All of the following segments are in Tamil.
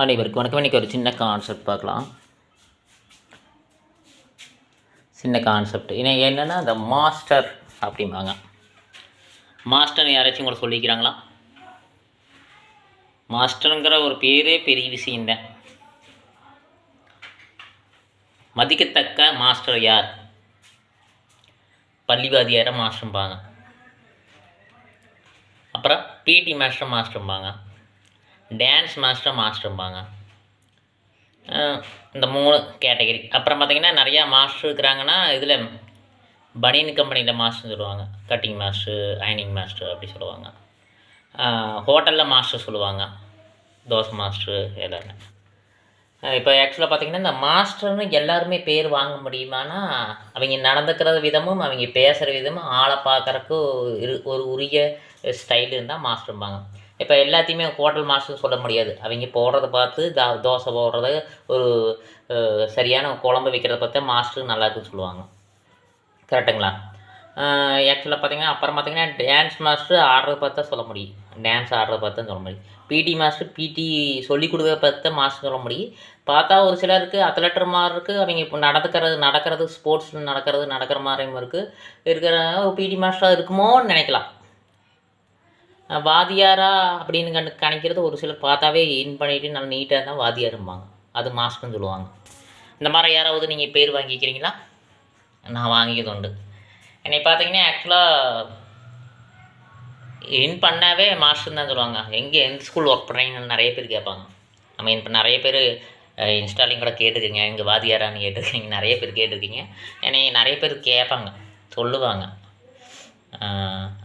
அனைவருக்கும் வணக்கம். இன்றைக்கி ஒரு சின்ன கான்செப்ட் பார்க்கலாம். சின்ன கான்செப்ட் என்னென்னா இந்த மாஸ்டர் அப்படிம்பாங்க. மாஸ்டர் யாராச்சும் கூட சொல்லிக்கிறாங்களா? மாஸ்டருங்கிற ஒரு பேரே பெரிய விஷயம்தான். மதிக்கத்தக்க மாஸ்டர் யார்? பள்ளிவாதியாரை மாஸ்டர்பாங்க. அப்புறம் பிடி மாஸ்டர்பாங்க. டான்ஸ் மாஸ்டர்பாங்க. இந்த 3 கேட்டகரி. அப்புறம் பார்த்திங்கன்னா நிறையா மாஸ்டர் இருக்கிறாங்கன்னா, இதில் பனியன் கம்பெனியில் மாஸ்டர்னு சொல்லுவாங்க. கட்டிங் மாஸ்டர், அயனிங் மாஸ்டர் அப்படி சொல்லுவாங்க. ஹோட்டலில் மாஸ்டர் சொல்லுவாங்க. தோசை மாஸ்டர் எல்லாருமே. இப்போ ஆக்சுவலாக பார்த்திங்கன்னா இந்த மாஸ்டர்னு எல்லாருமே பேர் வாங்க முடியுமானா, அவங்க நடந்துக்கிற விதமும் அவங்க பேசுகிற விதமும் ஆளை பார்க்குறக்கு ஒரு உரிய ஸ்டைல் இருந்தால் மாஸ்டர்பாங்க. இப்போ எல்லாத்தையுமே ஹோட்டல் மாஸ்டர்னு சொல்ல முடியாது. அவங்க போடுறத பார்த்து தோசை போடுறது, ஒரு சரியான குழம்பு வைக்கிறத பார்த்தா மாஸ்டர் நல்லா இருக்குன்னு சொல்லுவாங்க. கரெக்டுங்களா? ஆக்சுவலாக பார்த்திங்கன்னா அப்புறம் பார்த்திங்கன்னா டான்ஸ் மாஸ்டர் ஆடுறத பார்த்தா சொல்ல முடியும். டான்ஸ் ஆடுறத பார்த்தா சொல்ல முடியும். பிடி மாஸ்டர் பிடி சொல்லிக் கொடுக்குறத பார்த்தா மாஸ்டர் சொல்ல முடியும். பார்த்தா ஒரு சிலருக்கு அத்லெட்டர் மாதிரி இருக்குது. அவங்க இப்போ நடக்கிறது ஸ்போர்ட்ஸில் நடக்கிற மாதிரியும் இருக்கிற பிடி மாஸ்டராக இருக்குமோன்னு நினைக்கலாம். வாதியாரா அப்படின்னு கணிக்கிறது ஒரு சிலர் பார்த்தாவே இன் பண்ணிவிட்டு நல்லா நீட்டாக இருந்தால் வாதியாரும்பாங்க. அது மாஸ்டர்னு சொல்லுவாங்க. இந்த மாதிரி யாராவது நீங்கள் பேர் வாங்கிக்கிறீங்களா? நான் வாங்கிக்கிறது உண்டு. என்னை பார்த்தீங்கன்னா ஆக்சுவலாக இன் பண்ணாவே மாஸ்டர் தான் சொல்லுவாங்க. எந்த ஸ்கூல் ஒர்க் பண்ணுறீங்கன்னு நிறைய பேர் கேட்பாங்க. நம்ம இப்போ நிறைய பேர் இன்ஸ்டாலையும் கூட கேட்டுருக்கீங்க, எங்கள் வாதியாரான்னு கேட்டிருக்கீங்க, நிறைய பேர் கேட்டிருக்கீங்க. என்னை நிறைய பேர் கேட்பாங்க, சொல்லுவாங்க.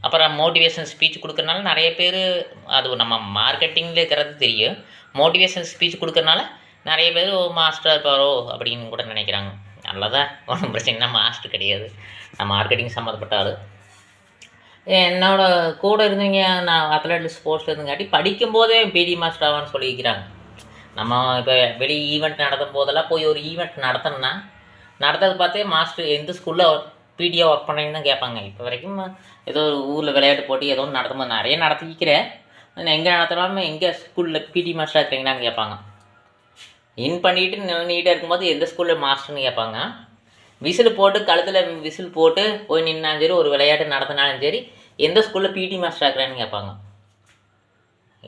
அப்புறம் மோட்டிவேஷன் ஸ்பீச் கொடுக்குறனால நிறைய பேர், அது நம்ம மார்க்கெட்டிங்கில் இருக்கிறது தெரியும். மோட்டிவேஷன் ஸ்பீச் கொடுக்குறனால நிறைய பேர் மாஸ்டர் இருப்பாரோ அப்படின்னு கூட நினைக்கிறாங்க. நல்லதான், ஒன்றும் பிரச்சனைனா மாஸ்டர் கிடையாது. நான் மார்க்கெட்டிங் சம்மந்தப்பட்ட ஆள். என்னோடய கூட இருந்தவங்க நான் அத்லெட்டிக் ஸ்போர்ட்ஸில் இருந்தங்காட்டி படிக்கும்போதே பிடி மாஸ்டர் ஆவான்னு சொல்லிக்கிறாங்க. நம்ம இப்போ வெளி ஈவெண்ட் நடத்தும் போதெல்லாம் போய் ஒரு ஈவெண்ட் நடத்தணும்னா நடத்துறது பார்த்தே மாஸ்டர் எந்த ஸ்கூலில் பிடியாக ஒர்க் பண்ணுறீங்கன்னு தான் கேட்பாங்க. இப்போ வரைக்கும் ஏதோ ஒரு ஊரில் விளையாட்டு போட்டி ஏதோ ஒன்று நடத்தும்போது நிறைய நடத்திக்கிறேன். எங்கே நடத்தினாலும் எங்கே ஸ்கூலில் பிடி மாஸ்டராக இருக்கிறீங்களான்னு கேட்பாங்க. இன் பண்ணிவிட்டு நீட்டாக இருக்கும்போது எந்த ஸ்கூலில் மாஸ்டர்னு கேட்பாங்க. விசில் போட்டு கழுத்தில் விசில் போட்டு போய் நின்னாலும் சரி, ஒரு விளையாட்டு நடத்தினாலும் சரி, எந்த ஸ்கூலில் பிடி மாஸ்டர் ஆக்குறான்னு கேட்பாங்க.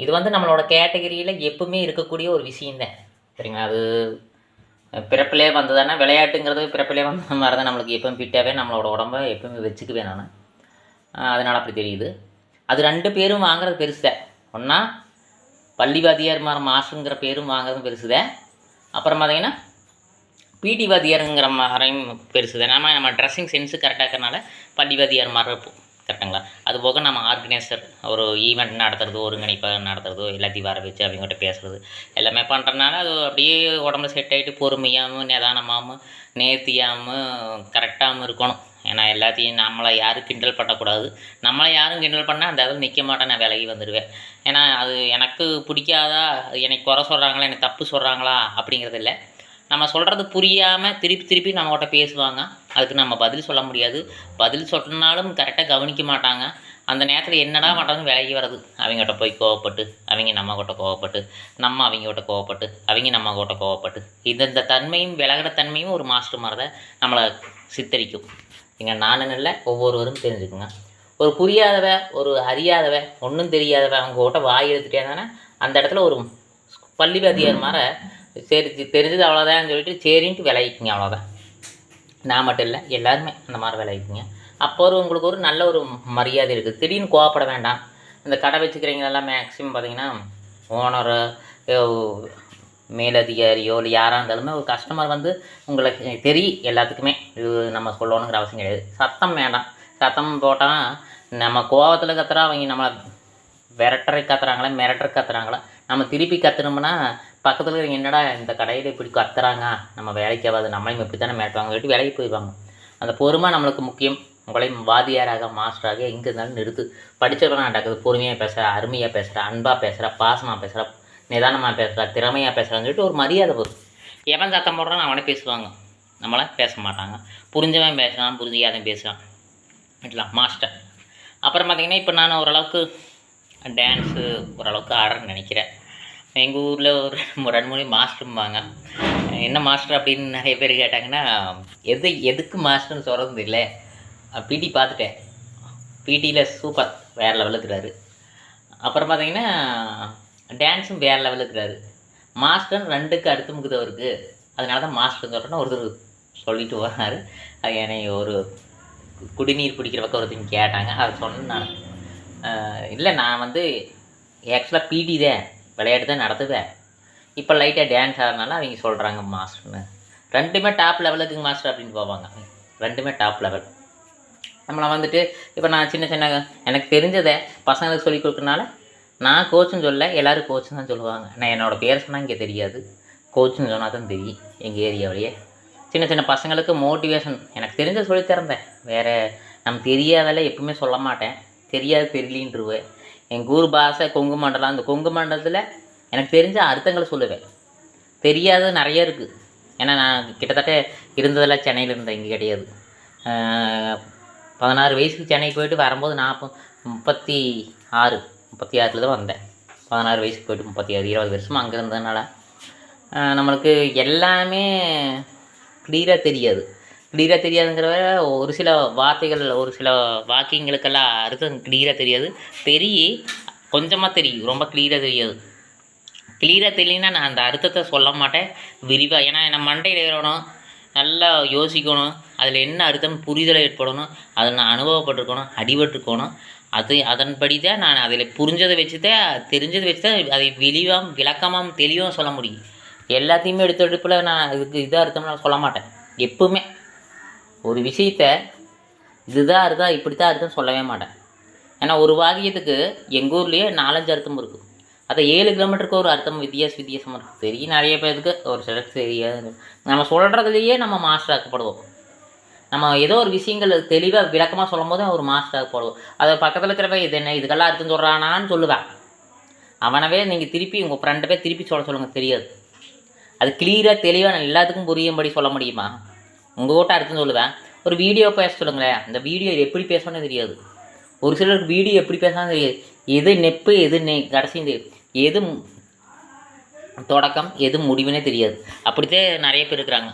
இது நம்மளோட கேட்டகரியில் எப்பவுமே இருக்கக்கூடிய ஒரு விஷயந்தான், சரிங்களா? அது பிறப்பிலே வந்ததுன்னா விளையாட்டுங்கிறது பிறப்பிலே வந்த மாதிரி தான். நம்மளுக்கு எப்பவும் ஃபிட்டாகவே நம்மளோட உடம்பை எப்பவுமே வச்சுக்குவேன் நான். அதனால் அப்படி தெரியுது. அது 2 பேரும் வாங்குறது பெருசுதான். ஒன்றா பள்ளிவாதியார் மாஸ்டருங்கிற பேரும் வாங்குறதும் பெருசுதான். அப்புறம் பார்த்திங்கன்னா பிடி வாதியாருங்கிற மாதிரியும் பெருசுதான். நம்ம ட்ரெஸ்ஸிங் சென்ஸு கரெக்டாக இருக்கிறனால பள்ளிவாதியார் மாதிரி இருப்போம். கரெக்டுங்களா? அது போக நம்ம ஆர்கனைசர், ஒரு ஈவெண்ட் நடத்துறது, ஒருங்கிணைப்பாக நடத்துறதோ, எல்லாத்தையும் வர வச்சு அவங்ககிட்ட பேசுகிறது எல்லாமே பண்ணுறதுனால அது அப்படியே உடம்புல செட் ஆகிட்டு பொறுமையாகவும் நிதானமாகவும் நேர்த்தியாகவும் கரெக்டாகவும் இருக்கணும். ஏன்னா எல்லாத்தையும் நம்மளை யாரும் கிண்டல் பண்ணக்கூடாது. நம்மளை யாரும் கிண்டல் பண்ணால் அந்த இதில் நிற்க மாட்டேன், நான் விலகி வந்துடுவேன். ஏன்னா அது எனக்கு பிடிக்காதா, எனக்கு குறை சொல்கிறாங்களா, எனக்கு தப்பு சொல்கிறாங்களா அப்படிங்கிறது இல்லை. நம்ம சொல்கிறது புரியாமல் திருப்பி நம்மகிட்ட பேசுவாங்க. அதுக்கு நம்ம பதில் சொல்ல முடியாது. பதில் சொன்னாலும் கரெக்டாக கவனிக்க மாட்டாங்க. அந்த நேரத்தில் என்னடா பண்ணுறதுன்னு விலகி வர்றது. அவங்ககிட்ட போய் கோவப்பட்டு, அவங்க நம்மகிட்ட கோவப்பட்டு, நம்ம அவங்ககிட்ட கோவப்பட்டு, அவங்க நம்மகிட்ட கோவப்பட்டு, இந்த தன்மையும் விலகிற தன்மையும் ஒரு மாஸ்டர் மாதிரி தான் நம்மளை சித்தரிக்கும். இங்கே நானுன்னு இல்லை, ஒவ்வொருவரும் தெரிஞ்சுக்குங்க. ஒரு புரியாதவ, ஒரு அறியாதவ, ஒன்றும் தெரியாதவ அவங்ககிட்ட வாய் எடுத்துகிட்டே தானே அந்த இடத்துல ஒரு பள்ளிவாதியார் மாதிரி சரி தெரிஞ்சது அவ்வளோதான்னு சொல்லிட்டு சரின்ட்டு விளைவிக்குங்க. அவ்வளோதான். நான் மட்டும் இல்லை, எல்லாருமே அந்த மாதிரி விளைவிக்குங்க. அப்போ உங்களுக்கு ஒரு நல்ல ஒரு மரியாதை இருக்குது. திடீர்னு கோவப்பட வேண்டாம். இந்த கடை வச்சுக்கிறீங்களெல்லாம் மேக்ஸிமம் பார்த்திங்கன்னா ஓனரோ மேலதிகாரியோ இல்லை யாராக இருந்தாலுமே ஒரு கஸ்டமர் உங்களுக்கு தெரியும் எல்லாத்துக்குமே. இது நம்ம சொல்லணுங்கிற அவசியம் கிடையாது. சத்தம் வேண்டாம். சத்தம் போட்டால் நம்ம கோவத்தில் கத்துறா, அவங்க நம்மளை மிரட்டுற கத்துறாங்களா, நம்ம திருப்பி கத்துனோம்னா பக்கத்தில் இருக்கிறவங்க என்னடா இந்த கடையில் இப்படி கத்துறாங்க, நம்ம வேலைக்கு ஆகாது, நம்மளையும் இப்படி தானே மிரட்டுவாங்க சொல்லிட்டு வேலைக்கு போயிடுவாங்க. அந்த பொறுமை நம்மளுக்கு முக்கியம். உங்களையும் வாதியாராக மாஸ்டராக எங்கே இருந்தாலும் நிறுத்து. படித்தவங்க நடக்குது, பொறுமையாக பேசுகிற, அருமையாக பேசுகிற, அன்பாக பேசுகிற, பாசமாக பேசுகிற, நிதானமாக பேசுகிற, திறமையாக பேசுகிறான்னு சொல்லிட்டு ஒரு மரியாதை வரும். எவன் சத்தம் போடுறான்னு அவனே பேசுவாங்க, நம்மளை பேச மாட்டாங்க. புரிஞ்சவன் பேசுகிறான், புரிஞ்சிக்காதவன் பேசுகிறான், இல்லைங்களா? மாஸ்டர். அப்புறம் பார்த்திங்கன்னா இப்போ நான் ஓரளவுக்கு டான்ஸு ஓரளவுக்கு ஆடுறேன்னு நினைக்கிறேன். எங்கள் ஊரில் ஒரு 2 3 மாஸ்டரும்பாங்க. என்ன மாஸ்டர் அப்படின்னு நிறைய பேர் கேட்டாங்கன்னா, எதுக்கு மாஸ்டர்னு சொல்கிறது இல்லை. பிடி பார்த்துட்டேன். பிடியில் சூப்பர், வேறு லெவலில் இருக்கிறாரு. அப்புறம் பார்த்தீங்கன்னா டான்ஸும் வேறு லெவலில் இருக்கிறாரு. மாஸ்டர் 2க்கு அடுத்து முக்குதவருக்கு, அதனால தான் மாஸ்டர் சொல்கிறேன்னு ஒருத்தர் சொல்லிட்டு வர்றாரு. அது என்னை ஒரு குடிநீர் குடிக்கிற பக்கம் ஒருத்தங்க கேட்டாங்க. அதை சொன்னேன் நான். இல்லை, நான் வந்து ஆக்சுவலாக பிடி தான், விளையாட்டு தான் நடத்துவேன். இப்போ லைட்டாக டான்ஸ் ஆகிறதுனால அவங்க சொல்கிறாங்க மாஸ்டர்னு. 2மே டாப் லெவலுக்கு மாஸ்டர் அப்படின்னு போவாங்க. 2மே டாப் லெவல். நம்மளை வந்துட்டு இப்போ நான் சின்ன சின்ன எனக்கு தெரிஞ்சதை பசங்களுக்கு சொல்லிக் கொடுக்குறனால நான் கோச்சுன்னு சொல்ல, எல்லோரும் கோச்சுன்னு தான் சொல்லுவாங்க. நான் என்னோடய பேர் சொன்னால் இங்கே தெரியாது, கோச்சுன்னு சொன்னால் தான் தெரியும் எங்கள் ஏரியாவிலேயே. சின்ன சின்ன பசங்களுக்கு மோட்டிவேஷன் எனக்கு தெரிஞ்ச சொல்லித்தரேன். வேறு நமக்கு தெரியாதெல்லாம் எப்பவுமே சொல்ல மாட்டேன். தெரியாது தெரியலின்றுவேன். எங்கள் ஊர் பாஷை கொங்கு மண்டலம். அந்த கொங்கு மண்டலத்தில் எனக்கு தெரிஞ்ச அர்த்தங்களை சொல்லுவேன். தெரியாதது நிறைய இருக்குது. ஏன்னா நான் கிட்டத்தட்ட இருந்ததெல்லாம் சென்னையில் இருந்தேன், இங்கே கிடையாது. 16 வயசுக்கு சென்னைக்கு போயிட்டு வரும்போது 36 தான் வந்தேன். 16 வயசுக்கு போய்ட்டு 36, 20 வருஷமாக அங்கே இருந்ததுனால நம்மளுக்கு எல்லாமே கிளியராக தெரியாது. கிளியராக தெரியாதுங்கிற ஒரு சில வார்த்தைகள், ஒரு சில வாக்கியங்களுக்கெல்லாம் அர்த்தம் கிளியராக தெரியாது. கொஞ்சமாக தெரியும், ரொம்ப கிளியராக தெரியாது. கிளியராக தெரியலன்னா நான் அந்த அர்த்தத்தை சொல்ல மாட்டேன் விரிவாக. ஏன்னா நம்ம மண்டையில் ஏறணும், நல்லா யோசிக்கணும், அதில் என்ன அர்த்தம் புரிதலை ஏற்படணும், அதை நான் அனுபவப்பட்டிருக்கணும், அடிபட்டிருக்கணும். அதன்படி தான் நான் அதில் புரிஞ்சதை வச்சு தான், தெரிஞ்சதை வச்சு தான் அதை விளக்கமாக தெளிவாக சொல்ல முடியும். எல்லாத்தையுமே எடுப்பில் நான் இதாக அர்த்தம் நான் சொல்ல மாட்டேன். எப்பவுமே ஒரு விஷயத்தை இதுதான் அர்த்தம், இப்படி தான் அர்த்தம் சொல்லவே மாட்டேன். ஏன்னா ஒரு வாக்கியத்துக்கு எங்கள் ஊர்லேயே 4-5 அர்த்தம் இருக்குது. அதை 7 கிலோமீட்டருக்கு ஒரு அர்த்தம் வித்தியாசமாக இருக்குது. தெரியும் நிறைய பேருக்கு, ஒரு சிலருக்கு தெரியாது. நம்ம சொல்கிறதுலையே நம்ம மாஸ்டர் ஆக்கப்படுவோம். நம்ம ஏதோ ஒரு விஷயங்கள் தெளிவாக விளக்கமாக சொல்லும் போது ஒரு மாஸ்டர் ஆக்கப்படுவோம். அதை பக்கத்தில் இருக்கிறவ இது என்ன இதுக்கெல்லாம் அர்த்தம் சொல்கிறானான்னு சொல்லுவேன். அவனவே நீங்கள் திருப்பி உங்கள் ஃப்ரெண்டை போய் திருப்பி சொல்லுங்கள், தெரியாது. அது கிளியராக தெளிவாக நான் எல்லாத்துக்கும் புரியும்படி சொல்ல முடியுமா? உங்கள் கிட்ட அர்த்தம் சொல்லுவேன். ஒரு வீடியோ பேச சொல்லுங்களேன், அந்த வீடியோ எப்படி பேசணும்னு தெரியாது. ஒரு சிலருக்கு வீடியோ எப்படி பேசணும்னு தெரியாது. எது நெப்பு, எது கடைசி, எது தொடக்கம், எது முடிவுனே தெரியாது. அப்படித்தான் நிறைய பேர் இருக்கிறாங்க.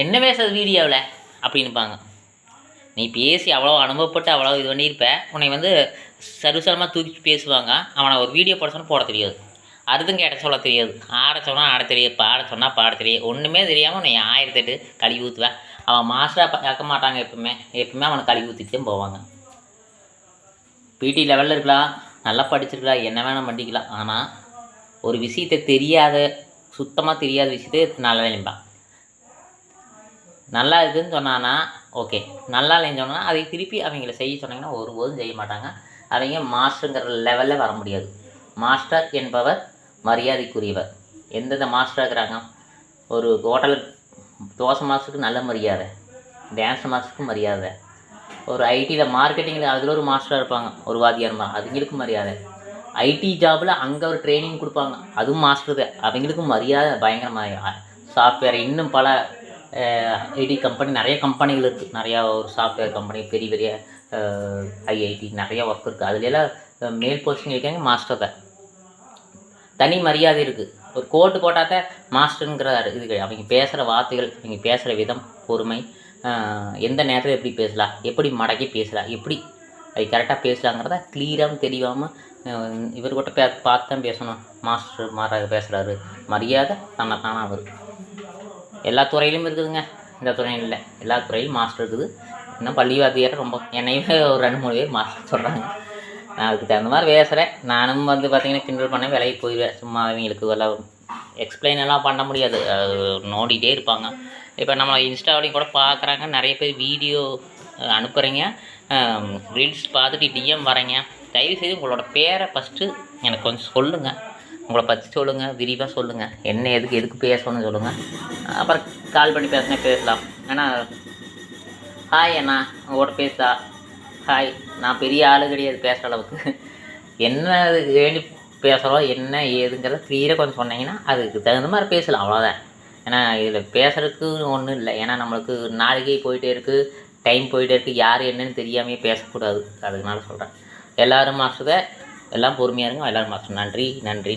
என்ன பேசுறது வீடியோவில் அப்படின்னுப்பாங்க. நீ பேசி அவ்வளோ அனுபவப்பட்டு அவ்வளோ இது பண்ணியிருப்ப, உன்னை வந்து சர்வசரமாக தூக்கி பேசுவாங்க. அவனை ஒரு வீடியோ போட சொன்னால் போட தெரியாது, அறுதும் கேட்ட சொல்ல தெரியாது, ஆட சொன்னால் ஆட தெரியாது, பாட சொன்னால் பாட தெரியாது. ஒன்றுமே தெரியாமல் உன்னை 1008 கழுவி ஊற்றுவேன். அவன் மாஸ்டராக பார்க்க மாட்டாங்க. எப்பவுமே அவனை கழுவி ஊற்றிட்டே போவாங்க. பிடி லெவலில் இருக்கலாம், நல்லா படிச்சிருக்கலாம், என்ன வேணால் பண்ணிக்கலாம். ஆனால் ஒரு விஷயத்தை சுத்தமாக தெரியாத விஷயத்தை நல்லா இல்லைம்பான். நல்லா இருக்குதுன்னு சொன்னான்னா ஓகே, நல்லா இல்லைன்னு சொன்னால் அதை திருப்பி அவங்கள செய்ய சொன்னாங்கன்னா ஒருபோதும் செய்ய மாட்டாங்க. அவங்க மாஸ்டருங்கிற லெவலில் வர முடியாது. மாஸ்டர் என்பவர் மரியாதைக்குரியவர். எந்தெந்த மாஸ்டராக இருக்கிறாங்க, ஒரு ஹோட்டல் தோசை மாஸ்டருக்கு நல்ல மரியாதை, டான்ஸ் மாஸ்டருக்கு மரியாதை, ஒரு ஐடியில் மார்க்கெட்டிங்கில் அதில் ஒரு மாஸ்டராக இருப்பாங்க, ஒரு வாத்தியார் இருப்பாங்க, அதுங்களுக்கும் மரியாதை. ஐடி ஜாபில் அங்கே ஒரு ட்ரைனிங் கொடுப்பாங்க, அதுவும் மாஸ்டர் தான், அவங்களுக்கும் மரியாதை பயங்கரமாக. சாஃப்ட்வேர் இன்னும் பல ஐடி கம்பெனி, நிறைய கம்பெனிகள் இருக்குது. நிறையா ஒரு சாஃப்ட்வேர் கம்பெனி, பெரிய பெரிய ஐஐடி நிறையா ஒர்க் இருக்குது. அதுலெல்லாம் மேல் போஸ்டிங் இருக்காங்க, மாஸ்டர் தான். தனி மரியாதை இருக்குது. ஒரு கோட்டு போட்டால் தான் மாஸ்டருங்கிறாரு. இது அவங்க பேசுகிற வார்த்தைகள், அவங்க பேசுகிற விதம், பொறுமை, எந்த நேரத்தில் எப்படி பேசலாம், எப்படி மடக்கி பேசலாம், எப்படி அது கரெக்டாக பேசலாங்கிறத கிளியராகவும் தெளிவாமல் இவர்கிட்ட பார்த்து தான் பேசணும். மாஸ்டர் பேசுகிறாரு, மரியாதை தானாக வரும். எல்லா துறையிலும் இருக்குதுங்க, இந்த துறையும் இல்லை, எல்லா துறையிலும் மாஸ்டர் இருக்குது. இன்னும் பள்ளி வாத்தியார் ரொம்ப என்னையுமே ஒரு 2-3 பேர் மாஸ்டர் சொல்கிறாங்க. நான் அதுக்கு தகுந்த மாதிரி பேசுகிறேன். நானும் வந்து பார்த்திங்கன்னா கிண்டல் பண்ண விலைக்கு போயிடுவேன். சும்மா அவங்களுக்கு எல்லாம் எக்ஸ்பிளைன் எல்லாம் பண்ண முடியாது, நோண்டிகிட்டே இருப்பாங்க. இப்போ நம்ம இன்ஸ்டாவிலையும் கூட பார்க்குறாங்க, நிறைய பேர் வீடியோ அனுப்புகிறீங்க, ரீல்ஸ் பார்த்துட்டு டிஎம் வரீங்க. தயவுசெய்து உங்களோட பேரை ஃபஸ்ட்டு எனக்கு கொஞ்சம் சொல்லுங்கள், உங்களை பற்றி சொல்லுங்கள், விரிவாக சொல்லுங்கள், என்ன எதுக்கு பேசணும்னு சொல்லுங்கள். அப்புறம் கால் பண்ணி பேசலாம். ஏன்னா ஹாய் அண்ணா உங்களோட பேசுதா, ஹாய், நான் பெரிய ஆள் கிடையாது பேசுகிற அளவுக்கு. என்ன வேண்டி பேசுகிறோம், என்ன ஏதுங்கிறத கிளியராக கொஞ்சம் சொன்னீங்கன்னா அதுக்கு தகுந்த மாதிரி பேசலாம், அவ்வளோதான். ஏன்னா இதில் பேசுகிறதுக்கு ஒன்றும் இல்லை. ஏன்னா நம்மளுக்கு நாளைக்கே போயிட்டே இருக்குது, டைம் போயிட்டே இருக்குது, யார் என்னன்னு தெரியாமையே பேசக்கூடாது. அதுக்குனால சொல்கிறேன். எல்லோரும் மாஸ்டர், எல்லாம் பொறுமையாக இருங்க, எல்லோரும் மாஸ்டர். நன்றி.